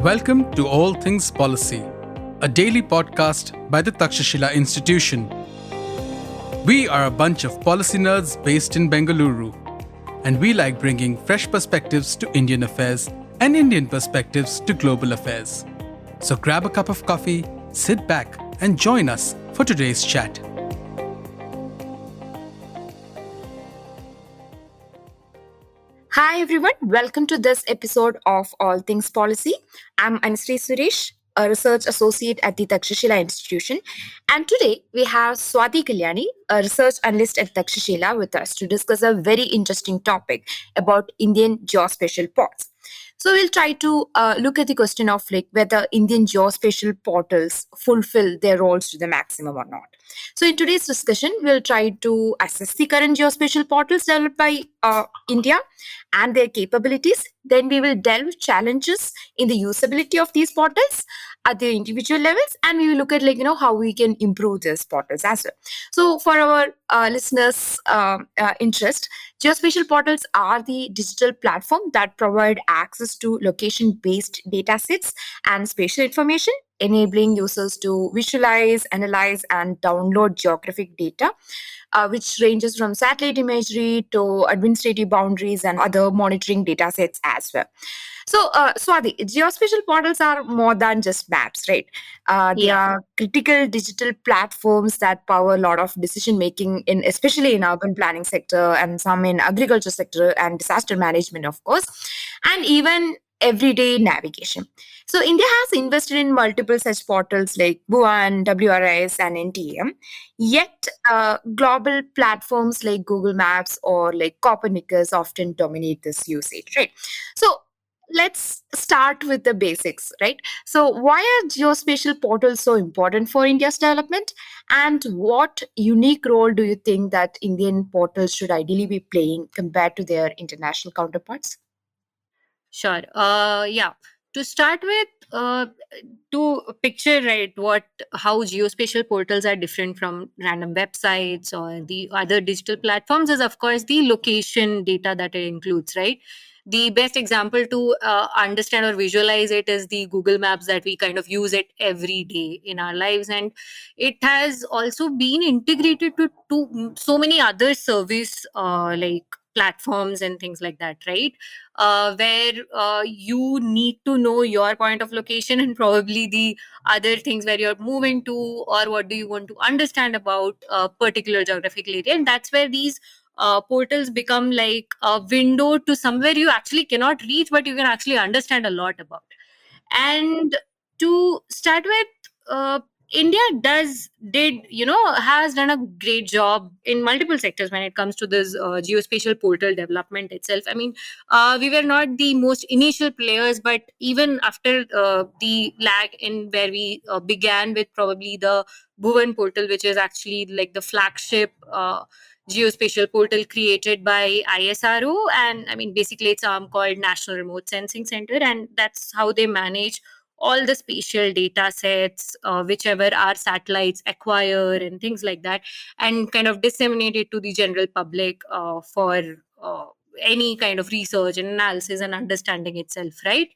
Welcome to All Things Policy, a daily podcast by the Takshashila Institution. We are a bunch of policy nerds based in Bengaluru, and we like bringing fresh perspectives to Indian affairs and Indian perspectives to global affairs. So grab a cup of coffee, sit back, and join us for today's chat. Hi everyone, welcome to this episode of All Things Policy. I'm Anushree Suresh, a research associate at the Takshashila Institution, and today we have Swati Kalyani, a research analyst at Takshashila, with us to discuss a very interesting topic about Indian geospatial ports. So we'll try to look at the question of whether Indian geospatial portals fulfill their roles to the maximum or not. So in today's discussion, we'll try to assess the current geospatial portals developed by India and their capabilities. Then we will delve challenges in the usability of these portals at the individual levels, and we will look at how we can improve these portals as well. So for our listeners' interest, geospatial portals are the digital platform that provide access to location-based data sets and spatial information, enabling users to visualize, analyze, and download geographic data, which ranges from satellite imagery to administrative boundaries and other monitoring data sets as well. So, Swati, geospatial portals are more than just maps, right? They Yeah. are critical digital platforms that power a lot of decision making, especially in urban planning sector and some in agriculture sector and disaster management, of course, and even everyday navigation. So, India has invested in multiple such portals like Bhuvan, WRIS, and NTM. Yet, global platforms like Google Maps or like Copernicus often dominate this usage, right? So, let's start with the basics, right? So, why are geospatial portals so important for India's development? And what unique role do you think that Indian portals should ideally be playing compared to their international counterparts? Sure. Yeah. To start with, to picture right what how geospatial portals are different from random websites or the other digital platforms is of course the location data that it includes, right? The best example to understand or visualize it is the Google Maps that we kind of use it every day in our lives, and it has also been integrated to so many other service like platforms and things like that, right? Where you need to know your point of location and probably the other things where you're moving to, or what do you want to understand about a particular geographical area. And that's where these portals become like a window to somewhere you actually cannot reach, but you can actually understand a lot about. And to start with, India has done a great job in multiple sectors when it comes to this geospatial portal development itself. I mean, we were not the most initial players, but even after the lag in where we began with probably the Bhuvan portal, which is actually like the flagship geospatial portal created by ISRO. And I mean, basically, it's called National Remote Sensing Center, and that's how they manage all the spatial data sets, whichever our satellites acquire, and things like that, and kind of disseminate it to the general public for any kind of research and analysis and understanding itself, right?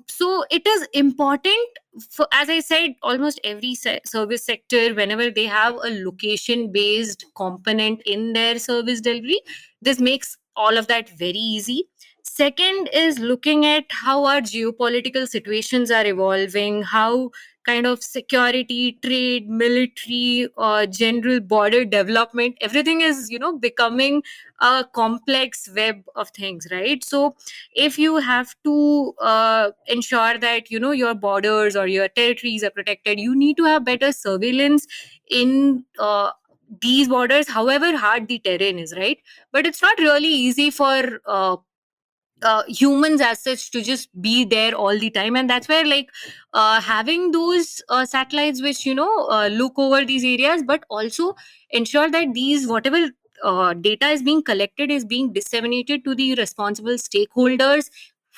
So it is important for, as I said, almost every service sector, whenever they have a location based component in their service delivery, this makes all of that very easy. Second is looking at how our geopolitical situations are evolving, how kind of security, trade, military, general border development, everything is, becoming a complex web of things, right? So if you have to ensure that, your borders or your territories are protected, you need to have better surveillance in these borders, however hard the terrain is, right? But it's not really easy for humans as such to just be there all the time, and that's where having those satellites which look over these areas, but also ensure that these whatever data is being collected is being disseminated to the responsible stakeholders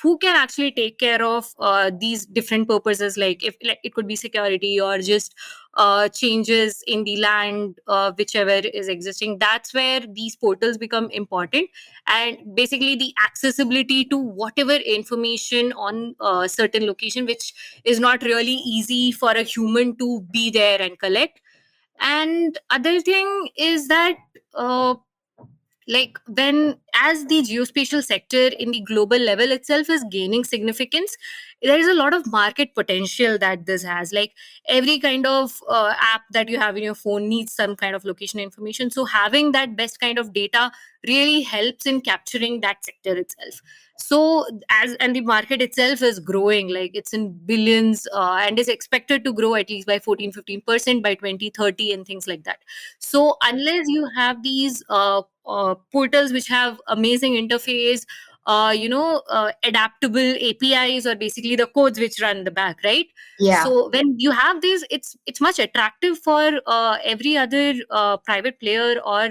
who can actually take care of these different purposes, like if like, it could be security or just changes in the land, whichever is existing. That's where these portals become important, and basically the accessibility to whatever information on a certain location, which is not really easy for a human to be there and collect. And other thing is that uh, like when as the geospatial sector in the global level itself is gaining significance, there is a lot of market potential that this has. Like every kind of app that you have in your phone needs some kind of location information, so having that best kind of data really helps in capturing that sector itself. So as and the market itself is growing, like it's in billions, and is expected to grow at least by 14-15% by 2030 and things like that. So unless you have these portals which have amazing interface, adaptable APIs, or basically the codes which run the back, right? Yeah. So when you have these, it's much attractive for every other private player, or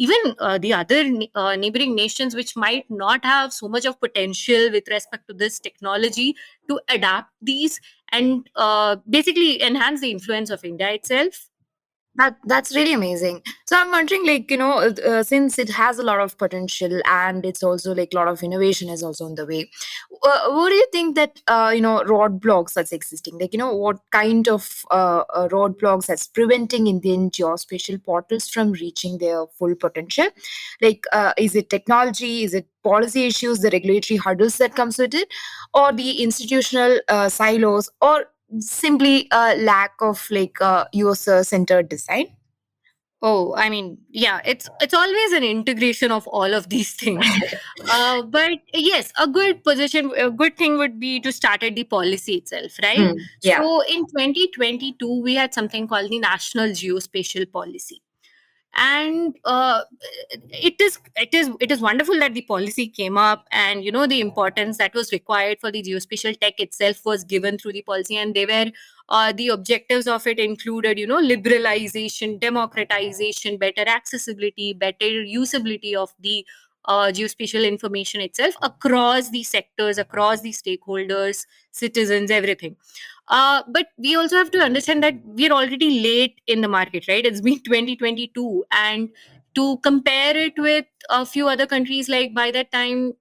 even the other neighboring nations which might not have so much of potential with respect to this technology, to adapt these and basically enhance the influence of India itself. That's really amazing. So I'm wondering, like, since it has a lot of potential and it's also like a lot of innovation is also on the way. What do you think that roadblocks that's existing? Like, what kind of roadblocks that's preventing Indian geospatial portals from reaching their full potential? Like, is it technology? Is it policy issues, the regulatory hurdles that comes with it, or the institutional silos, or simply a lack of like user centered design? Oh, I mean, yeah, it's always an integration of all of these things. But yes, a good thing would be to start at the policy itself, right? Yeah. So in 2022, we had something called the National Geospatial Policy, and it is wonderful that the policy came up, and the importance that was required for the geospatial tech itself was given through the policy. And they were the objectives of it included liberalization, democratization, better accessibility, better usability of the geospatial information itself across the sectors, across the stakeholders, citizens, everything. But we also have to understand that we're already late in the market, right? It's been 2022, and to compare it with a few other countries, like by that time,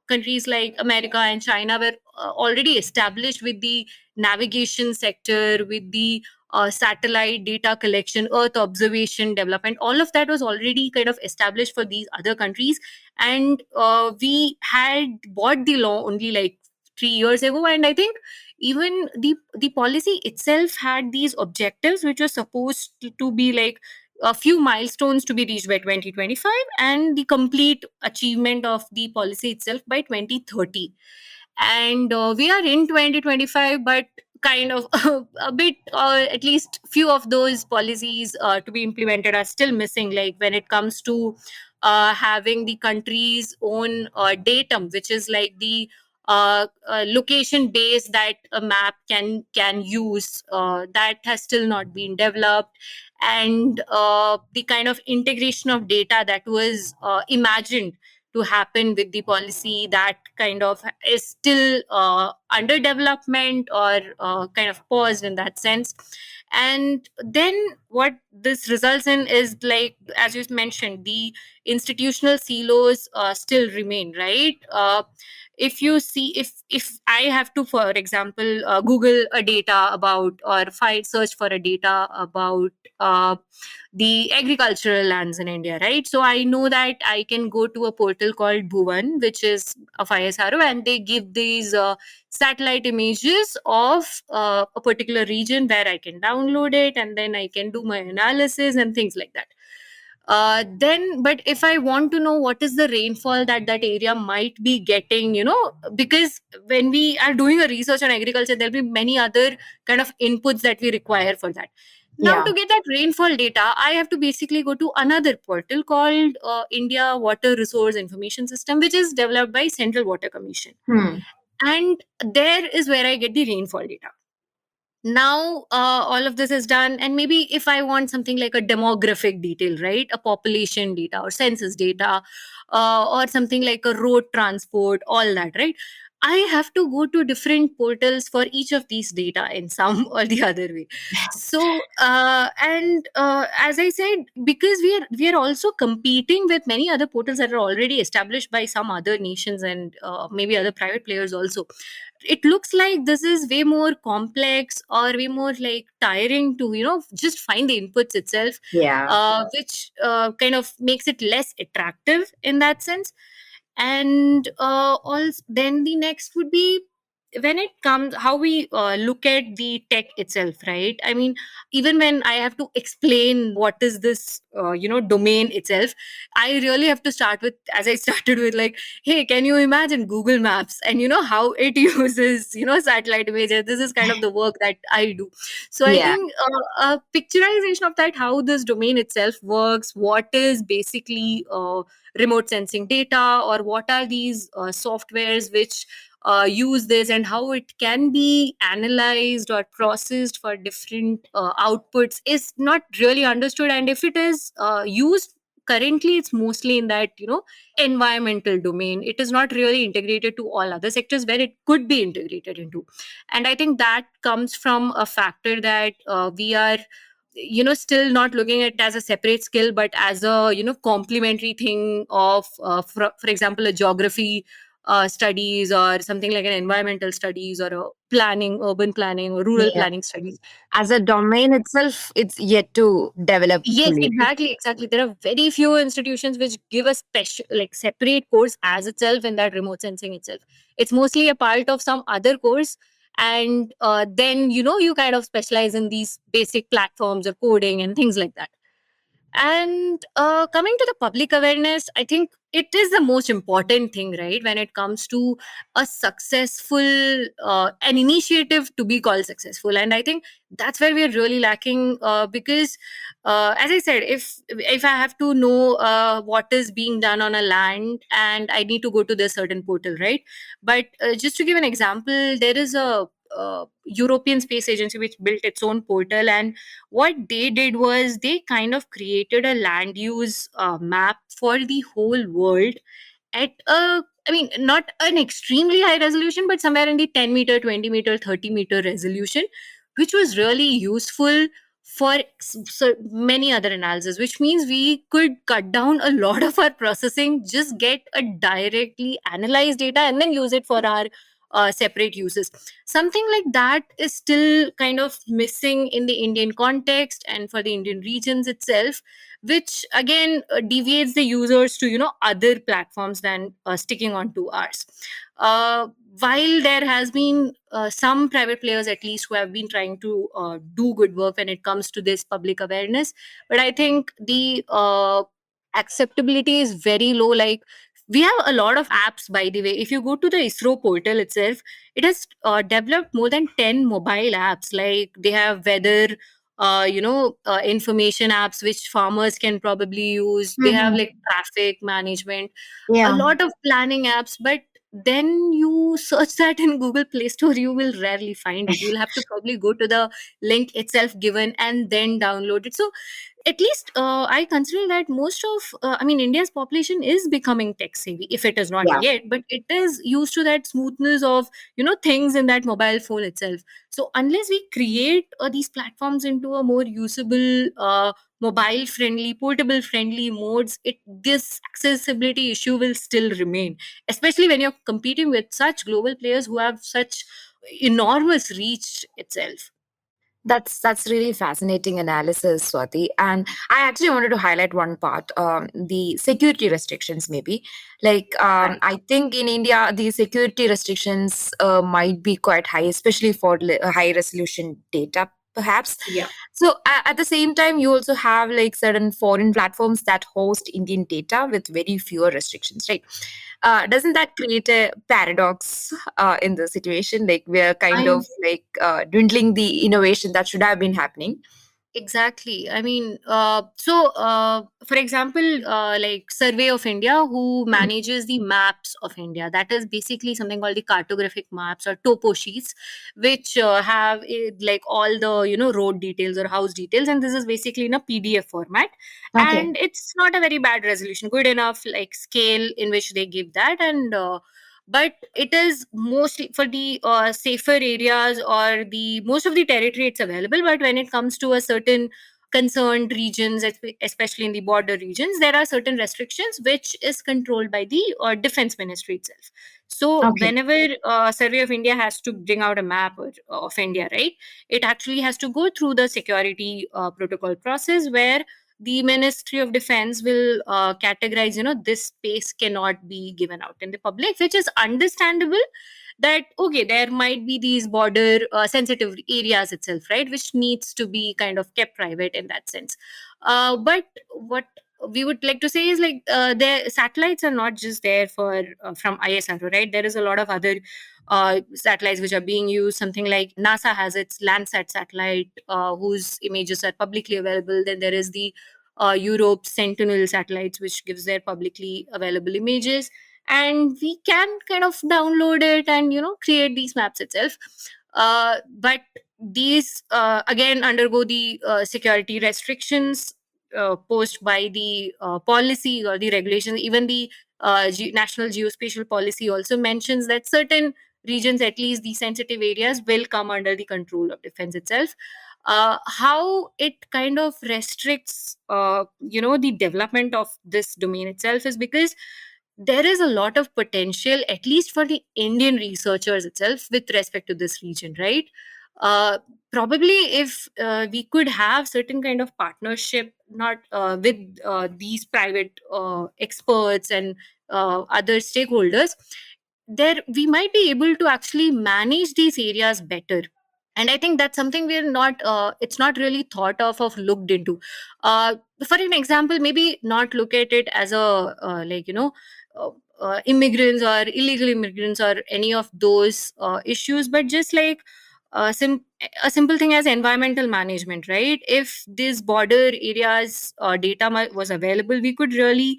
countries like America and China were already established with the navigation sector, with the satellite data collection, Earth observation development. All of that was already kind of established for these other countries, and we had bought the law only like 3 years ago. And I think even the policy itself had these objectives which were supposed to be like a few milestones to be reached by 2025, and the complete achievement of the policy itself by 2030. And we are in 2025, but kind of a bit, at least few of those policies to be implemented are still missing, like when it comes to having the country's own datum, which is like the location base that a map can use, that has still not been developed. And the kind of integration of data that was imagined to happen with the policy, that kind of is still under development, or kind of paused in that sense. And then what this results in is, like as you mentioned, the institutional silos still remain, right? If you see, if I have to, for example, Google a data about, or find search for a data about the agricultural lands in India, right? So I know that I can go to a portal called Bhuvan, which is of ISRO, and they give these satellite images of a particular region where I can download it, and then I can do my analysis and things like that. Then, but if I want to know what is the rainfall that that area might be getting, because when we are doing a research on agriculture, there'll be many other kind of inputs that we require for that. Now, Yeah. to get that rainfall data, I have to basically go to another portal called India Water Resource Information System, which is developed by Central Water Commission. Hmm. And there is where I get the rainfall data. Now all of this is done, and maybe if I want something like a demographic detail, right, a population data or census data, or something like a road transport, all that, right, I have to go to different portals for each of these data in some or the other way. So, and as I said, because we are also competing with many other portals that are already established by some other nations and maybe other private players also. It looks like this is way more complex or way more like tiring to just find the inputs itself, Yeah. which kind of makes it less attractive in that sense. And also then the next would be when it comes how we look at the tech itself, right? I mean, even when I have to explain what is this domain itself, I really have to start with, as I started with, like, hey, can you imagine Google Maps and how it uses satellite images? This is kind of the work that I do. So I Yeah. think a picturization of that, how this domain itself works, what is basically remote sensing data, or what are these softwares which use this, and how it can be analyzed or processed for different outputs, is not really understood. And if it is used currently, it's mostly in that environmental domain. It is not really integrated to all other sectors where it could be integrated into. And I think that comes from a factor that we are still not looking at it as a separate skill, but as a complementary thing of for example, a geography studies, or something like an environmental studies, or a planning, urban planning or rural Yeah. planning studies. As a domain itself, it's yet to develop Yes, fully. exactly, exactly. There are very few institutions which give a special, like, separate course as itself in that remote sensing itself. It's mostly a part of some other course, and then you kind of specialize in these basic platforms or coding and things like that. And coming to the public awareness, I think it is the most important thing, right? When it comes to a successful, an initiative to be called successful. And I think that's where we're really lacking, because, as I said, if I have to know what is being done on a land, and I need to go to this certain portal, right? But just to give an example, there is a European Space Agency which built its own portal, and what they did was they kind of created a land use map for the whole world at a, I mean, not an extremely high resolution, but somewhere in the 10 meter, 20 meter, 30 meter resolution, which was really useful for so many other analysis, which means we could cut down a lot of our processing, just get a directly analyzed data and then use it for our separate uses. Something like that is still kind of missing in the Indian context and for the Indian regions itself, which again deviates the users to other platforms than sticking on to ours. uh, while there has been some private players at least who have been trying to do good work when it comes to this public awareness, but I think the acceptability is very low. Like, we have a lot of apps, by the way. If you go to the ISRO portal itself, it has developed more than 10 mobile apps. Like, they have weather information apps which farmers can probably use. They have Mhm. like traffic management, a Yeah. lot of planning apps. But then you search that in Google Play Store, you will rarely find it. You'll have to probably go to the link itself given and then download it. So at least I consider that most of I mean, India's population is becoming tech savvy, if it is not Yeah. yet, but it is used to that smoothness of things in that mobile phone itself. So unless we create these platforms into a more usable, mobile friendly, portable friendly modes, it this accessibility issue will still remain, especially when you're competing with such global players who have such enormous reach itself. That's really fascinating analysis, Swati. And I actually wanted to highlight one part, the security restrictions. Maybe, like, Right. I think in India the security restrictions might be quite high, especially for high resolution data, perhaps. Yeah. So at the same time, you also have like certain foreign platforms that host Indian data with very fewer restrictions, right? Doesn't that create a paradox in the situation? Like, we're kind I of like dwindling the innovation that should have been happening. Exactly. I mean, for example, like Survey of India, who Mhm. manages the maps of India, that is basically something called the cartographic maps or topo sheets, which have like all the road details or house details, and this is basically in a PDF format, Okay. and it's not a very bad resolution, good enough like scale in which they give that, and but it is mostly for the safer areas or the most of the territory it's available. But when it comes to a certain concerned regions, especially in the border regions, there are certain restrictions which is controlled by the defense ministry itself. So Okay. whenever Survey of India has to bring out a map of India, right, it actually has to go through the security protocol process where the Ministry of Defense will categorize, this space cannot be given out in the public, which is understandable. That okay, there might be these border sensitive areas itself, right, which needs to be kind of kept private in that sense. But what we would like to say is like the satellites are not just there for from ISRO, right? There is a lot of other satellites which are being used. Something like NASA has its Landsat satellite, whose images are publicly available. Then there is the Europe Sentinel satellites, which gives their publicly available images, and we can kind of download it and create these maps itself. But these again undergo the security restrictions posed by the policy or the regulations. Even the national geospatial policy also mentions that certain regions, at least the sensitive areas, will come under the control of defense itself. How it kind of restricts the development of this domain itself is because there is a lot of potential, at least for the Indian researchers itself, with respect to this region, right? uh, Probably if we could have certain kind of partnership, not with these private experts and other stakeholders, there we might be able to actually manage these areas better. And I think that's something we're not it's not really thought of looked into. uh, for an example, maybe not look at it as a uh, immigrants or illegal immigrants or any of those issues, but just like a simple thing as environmental management, right? If these border areas data was available, we could really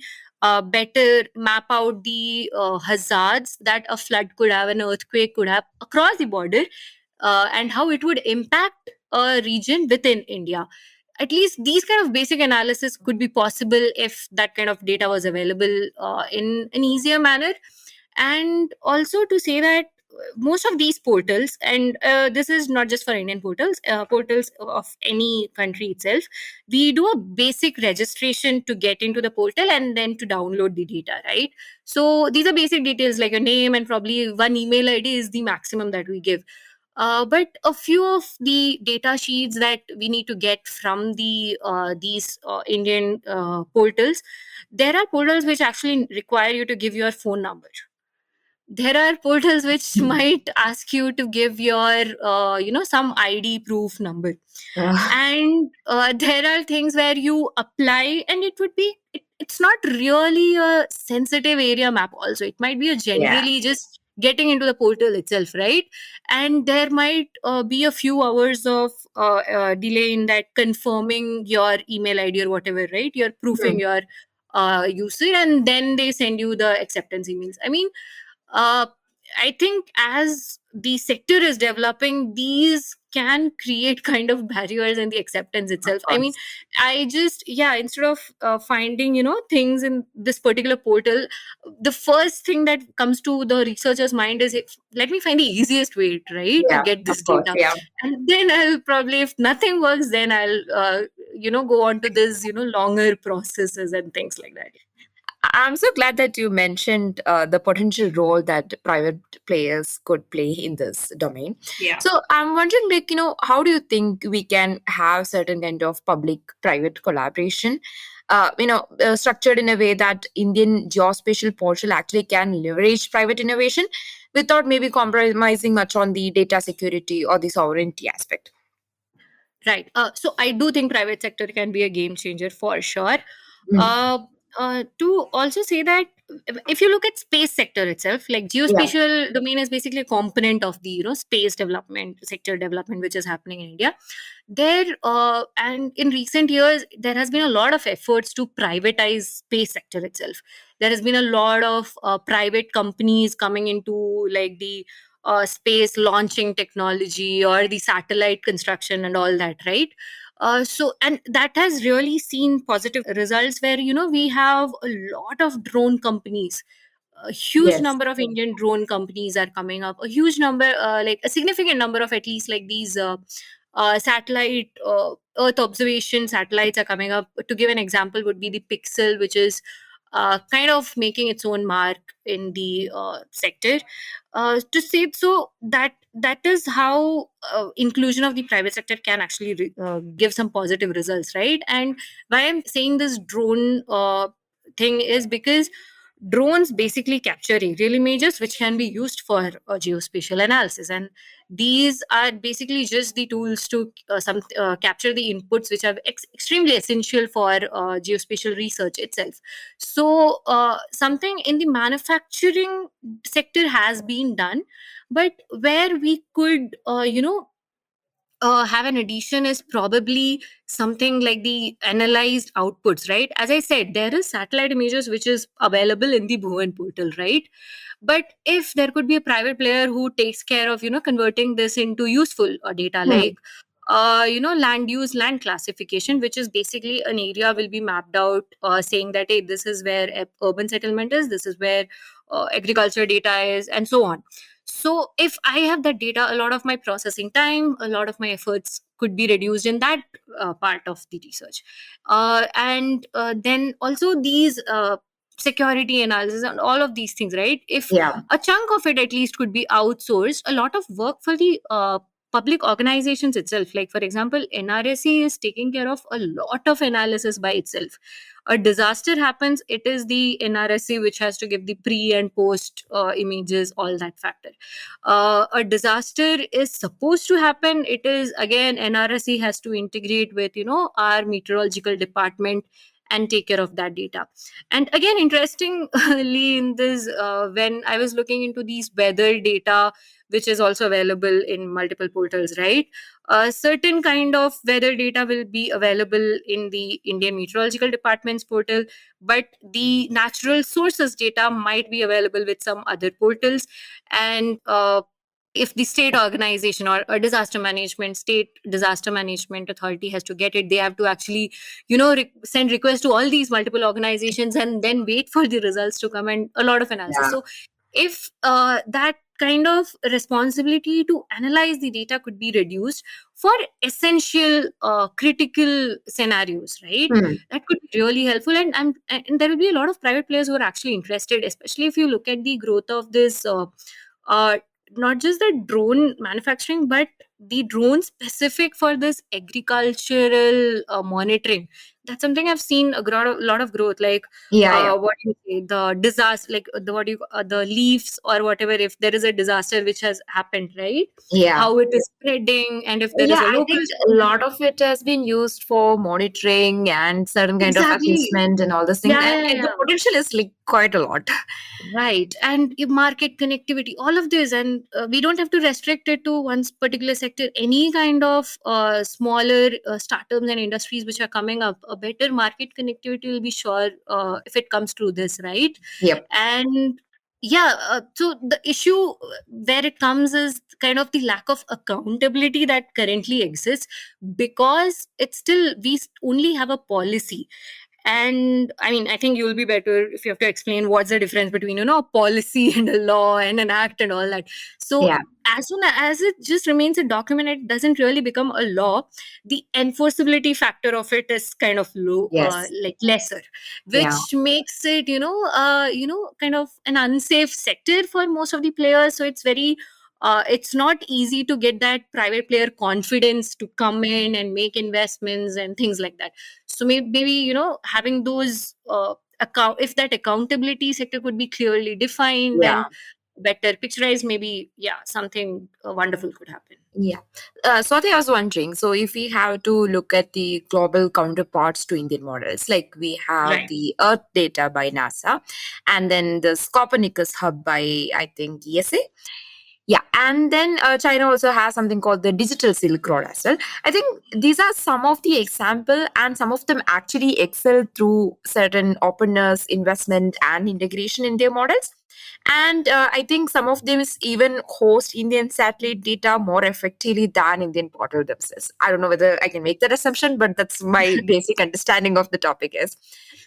better map out the hazards that a flood could have, an earthquake could have across the border, and how it would impact a region within India. At least these kind of basic analysis could be possible if that kind of data was available in an easier manner. And also to say that most of these portals, and this is not just for Indian portals, portals of any country itself, we do a basic registration to get into the portal and then to download the data, right? So these are basic details like your name and probably one email ID is the maximum that we give. But a few of the data sheets that we need to get from these Indian portals, there are portals which actually require you to give your phone number. There are portals which might ask you to give your some ID proof number. And there are things where you apply and it would be it's not really a sensitive area map. Also, it might be a Yeah. generally just getting into the portal itself, right? And there might be a few hours of delay in that confirming your email ID or whatever, right? You're proofing Hmm. your user, and then they send you the acceptance emails. I mean, uh, I think as the sector is developing, these can create kind of barriers in the acceptance Of itself. I mean, course. I just, yeah, instead of finding, things in this particular portal, the first thing that comes to the researcher's mind is, let me find the easiest way, right, to Yeah, get this of course. data. Yeah. And then I'll probably, if nothing works, then I'll, go on to this, longer processes and things like that. I'm so glad that you mentioned the potential role that private players could play in this domain. Yeah. So I'm wondering, like, how do you think we can have certain kind of public-private collaboration, structured in a way that Indian geospatial portal actually can leverage private innovation without maybe compromising much on the data security or the sovereignty aspect? Right. So I do think private sector can be a game changer for sure. Mm. Uh, to also say that if you look at space sector itself, like Yeah. geospatial domain is basically a component of the space development sector development which is happening in India. There and in recent years there has been a lot of efforts to privatize space sector itself. There has been a lot of private companies coming into like the space launching technology or the satellite construction and all that, right? So and that has really seen positive results where we have a lot of drone companies a huge Yes. number of Indian drone companies are coming up. A huge number, like a significant number of at least like these satellite Earth observation satellites are coming up. To give an example, would be the Pixel, which is kind of making its own mark in the sector. To say so that is how inclusion of the private sector can actually give some positive results, right? And why I'm saying this drone thing is because drones basically capture aerial images which can be used for geospatial analysis, and these are basically just the tools to capture the inputs which are extremely essential for geospatial research itself. So something in the manufacturing sector has been done, but where we could have an addition is probably something like the analyzed outputs, right? As I said, there is satellite images which is available in the Bhuvan portal, right? But if there could be a private player who takes care of converting this into useful data, Hmm. like land use, land classification, which is basically an area will be mapped out, saying that, hey, this is where urban settlement is, this is where agriculture data is, and so on. So if I have that data, a lot of my processing time, a lot of my efforts could be reduced in that part of the research. And then also these security analysis and all of these things, right? If Yeah. a chunk of it at least could be outsourced, a lot of work for the public organizations itself, like for example, NRSC is taking care of a lot of analysis by itself. A disaster happens, it is the NRSC which has to give the pre and post images, all that factor. A disaster is supposed to happen, it is again NRSC has to integrate with our meteorological department and take care of that data. And again, interestingly, in this when I was looking into these weather data, which is also available in multiple portals, right? A certain kind of weather data will be available in the Indian Meteorological Department's portal, but the natural sources data might be available with some other portals. And if the state organization or a state disaster management authority has to get it, they have to actually send requests to all these multiple organizations and then wait for the results to come, and a lot of analysis. Yeah. So if that kind of responsibility to analyze the data could be reduced for essential critical scenarios, right? Hmm. That could be really helpful, and there will be a lot of private players who are actually interested, especially if you look at the growth of this uh, not just the drone manufacturing, but the drone specific for this agricultural monitoring. That's something I've seen lot of growth, like Yeah. Yeah. what you say, the disaster, like the leaves or whatever, if there is a disaster which has happened, right? Yeah. How it is spreading, and if there is Yeah, a I local think a lot of it has been used for monitoring and certain kind of exactly. assessment and all those things. Yeah, And the yeah. potential is like quite a lot. Right. And market connectivity, all of this. And we don't have to restrict it to one particular sector. Any kind of smaller startups and industries which are coming up, a better market connectivity will be sure if it comes to this, right? Yep. And yeah, so the issue where it comes is kind of the lack of accountability that currently exists, because it's still, only have a policy. And I mean, I think you'll be better if you have to explain what's the difference between, a policy and a law and an act and all that. So Yeah. as soon as it just remains a document, it doesn't really become a law. The enforceability factor of it is kind of low, Yes. like lesser, Yeah. which makes it, kind of an unsafe sector for most of the players. So it's not easy to get that private player confidence to come in and make investments and things like that. So maybe having those account, if that accountability sector could be clearly defined Yeah. and better picturized, maybe something wonderful could happen. Yeah. Swati, I was wondering, so if we have to look at the global counterparts to Indian models, like we have Right. the Earth data by NASA and then the Copernicus hub by, I think, ESA. Yeah, and then China also has something called the digital Silk Road as well. I think these are some of the example, and some of them actually excel through certain openness, investment, and integration in their models. And I think some of them is even host Indian satellite data more effectively than Indian portal themselves. I don't know whether I can make that assumption, but that's my basic understanding of the topic is.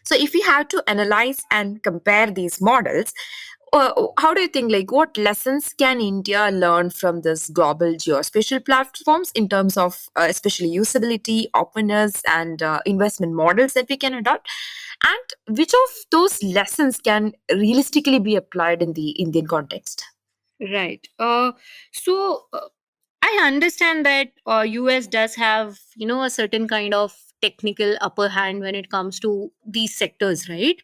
So if we have to analyze and compare these models, how do you think, like, what lessons can India learn from this global geospatial platforms in terms of especially usability, openness, and investment models that we can adopt? And which of those lessons can realistically be applied in the Indian context? Right. So I understand that US does have, a certain kind of technical upper hand when it comes to these sectors, right?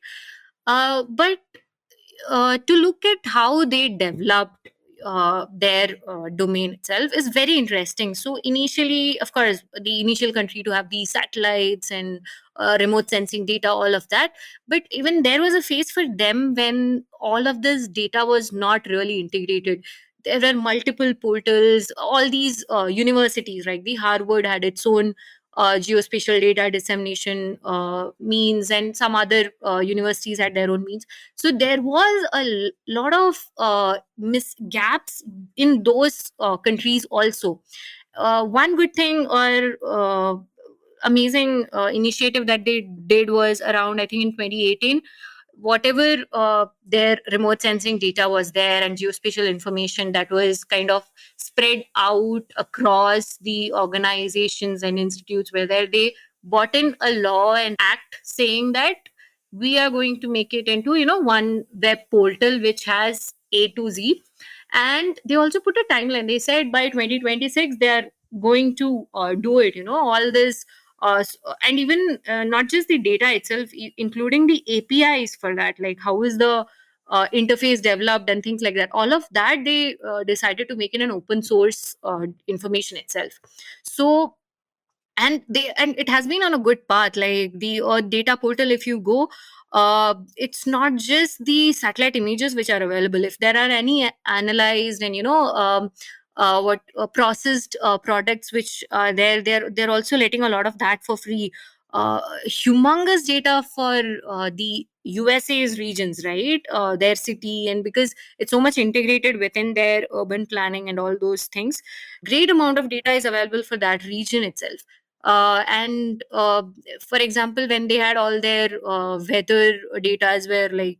But to look at how they developed their domain itself is very interesting. So initially, of course, the initial country to have these satellites and remote sensing data, all of that. But even there was a phase for them when all of this data was not really integrated. There were multiple portals, all these universities, right? The Harvard had its own geospatial data dissemination means, and some other universities had their own means. So there was a lot of gaps in those countries also. One good thing or amazing initiative that they did was around, I think, in 2018. Whatever their remote sensing data was there and geospatial information that was kind of spread out across the organizations and institutes were there, they brought in a law and act saying that we are going to make it into, one web portal which has A to Z. And they also put a timeline. They said by 2026 they are going to do it, all this and even not just the data itself, including the APIs for that, like how is the interface developed and things like that. All of that they decided to make it an open source information itself. So, and it has been on a good path, like the data portal, if you go, it's not just the satellite images which are available. If there are any analyzed and what processed products which are there, they're also letting a lot of that for free. Humongous data for the USA's regions, right? Their city, and because it's so much integrated within their urban planning and all those things, great amount of data is available for that region itself. And For example, when they had all their weather data as were like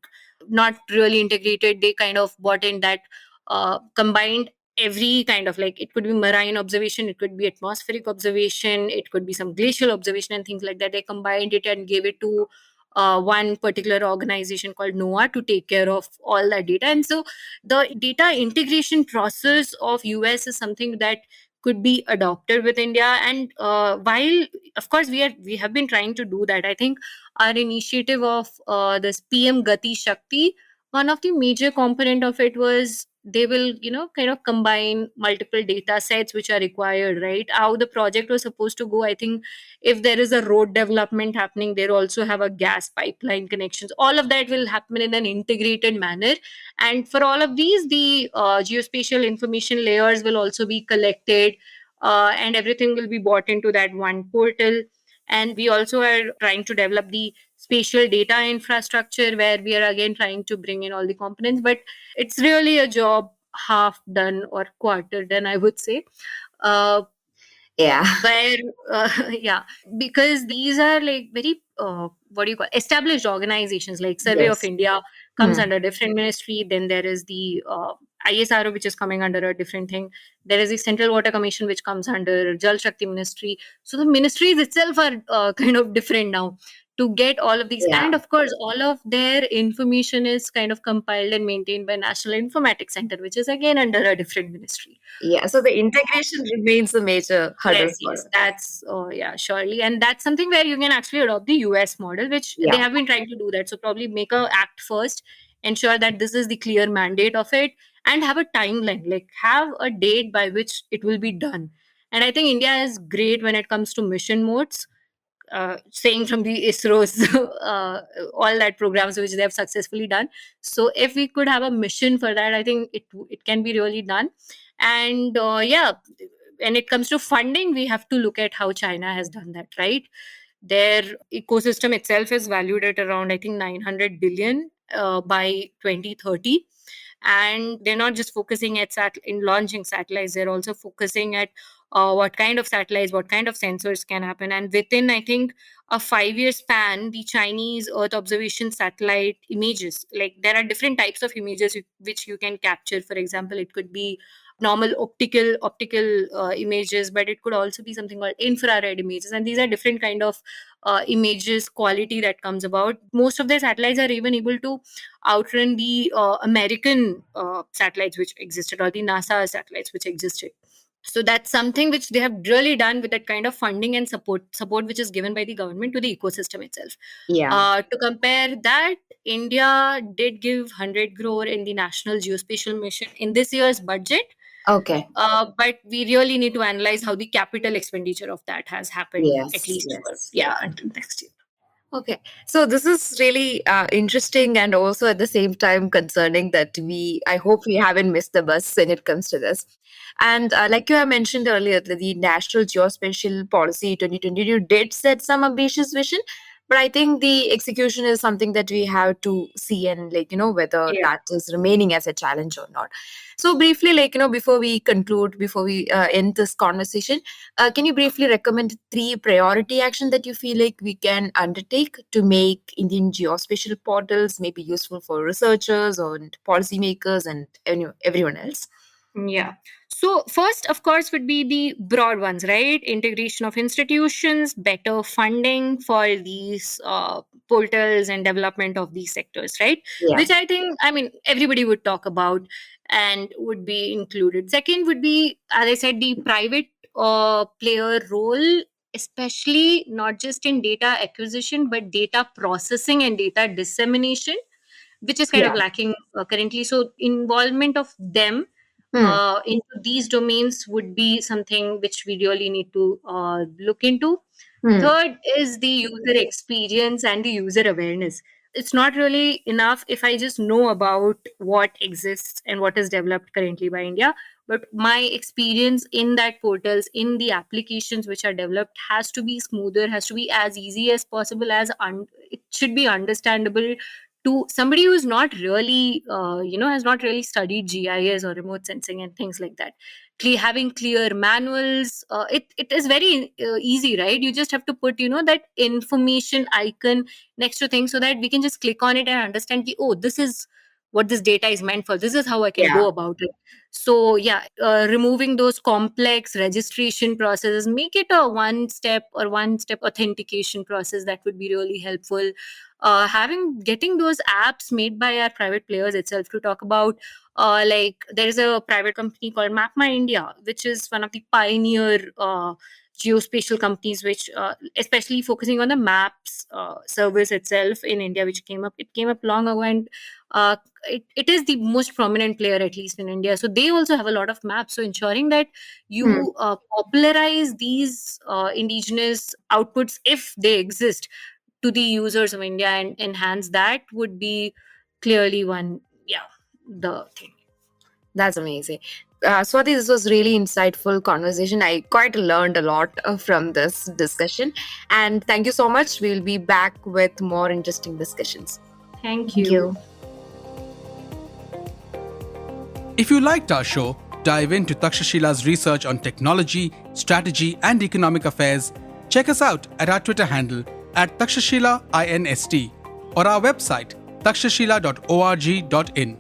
not really integrated, they kind of brought in that combined every kind of, like, it could be marine observation, it could be atmospheric observation, it could be some glacial observation and things like that. They combined it and gave it to one particular organization called NOAA to take care of all that data. And so the data integration process of US is something that could be adopted with India. And while of course we have been trying to do that, I think our initiative of this PM Gati Shakti, one of the major component of it was they will kind of combine multiple data sets which are required, right? How the project was supposed to go, I think, if there is a road development happening, they also have a gas pipeline connections, all of that will happen in an integrated manner. And for all of these, the geospatial information layers will also be collected, and everything will be brought into that one portal. And we also are trying to develop the spatial data infrastructure, where we are again trying to bring in all the components. But it's really a job half done or quarter done, I would say. uh, Yeah. where Yeah, because these are like very what do you call, established organizations, like Survey of Yes. India comes under different ministry. Then there is the ISRO, which is coming under a different thing. There is the Central Water Commission, which comes under Jal Shakti Ministry. So the ministries itself are kind of different now to get all of these. Yeah. And of course, all of their information is kind of compiled and maintained by National Informatics Center, which is again under a different ministry. Yeah. So the integration remains a major hurdle Yes, for yes, us. that's yeah, surely, and that's something where you can actually adopt the US model, which they Yeah. have been trying to do that. So probably make a act first, ensure that this is the clear mandate of it, and have a timeline, like have a date by which it will be done. And I think India is great when it comes to mission modes, saying from the ISRO's all that programs which they have successfully done. So if we could have a mission for that, I think it can be really done. And yeah, when it comes to funding, we have to look at how China has done that, right? Their ecosystem itself is valued at around, I think, 900 billion by 2030. and they're not just focusing at in launching satellites, they're also focusing at what kind of satellites, what kind of sensors can happen. And within, I think, a 5-year span, the Chinese Earth observation satellite images, like there are different types of images which you can capture. For example, it could be normal optical images, but it could also be something called infrared images, and these are different kind of images quality that comes about. Most of the satellites are even able to outrun the American satellites which existed, or the NASA satellites which existed. So that's something which they have really done with that kind of funding and support which is given by the government to the ecosystem itself. Yeah. To compare that, India did give 100 crore in the National Geospatial Mission in this year's budget. Okay. But we really need to analyze how the capital expenditure of that has happened, at Yes. least for, Yes. until next year. Okay, so this is really interesting and also at the same time concerning that I hope we haven't missed the bus when it comes to this. And like you have mentioned earlier, the National Geospatial Policy 2022 did set some ambitious vision, but I think the execution is something that we have to see and whether Yeah. that is remaining as a challenge or not. So briefly, before we conclude, before we end this conversation, can you briefly recommend 3 priority action that you feel like we can undertake to make Indian geospatial portals maybe useful for researchers and policymakers and everyone else? Yeah. So first, of course, would be the broad ones, right? Integration of institutions, better funding for these portals and development of these sectors, right? Yeah. Which I think, I mean, everybody would talk about and would be included. Second would be, as I said, the private player role, especially not just in data acquisition, but data processing and data dissemination, which is kind Yeah. of lacking currently. So involvement of them Hmm. into these domains would be something which we really need to look into. Hmm. Third is the user experience and the user awareness. It's not really enough if I just know about what exists and what is developed currently by India, but my experience in that portals, in the applications which are developed, has to be smoother, has to be as easy as possible, it should be understandable to somebody who's not really, has not really studied GIS or remote sensing and things like that. Having clear manuals, it is very easy, right? You just have to put, that information icon next to things so that we can just click on it and understand, oh, this is what this data is meant for. This is how I can Yeah. go about it. So yeah, removing those complex registration processes, make it a one-step authentication process. That would be really helpful. Getting those apps made by our private players itself, to talk about like there is a private company called MapMy India, which is one of the pioneer geospatial companies, which especially focusing on the maps service itself in India, which came up long ago, and it is the most prominent player, at least in India. So they also have a lot of maps. So ensuring that you popularize these indigenous outputs, if they exist, to the users of India and enhance that, would be clearly the thing. That's amazing. Swati, this was really insightful conversation. I quite learned a lot from this discussion. And thank you so much. We'll be back with more interesting discussions. Thank you. If you liked our show, dive into Takshashila's research on technology, strategy, and economic affairs. Check us out at our Twitter handle @TakshashilaINST or our website takshashila.org.in.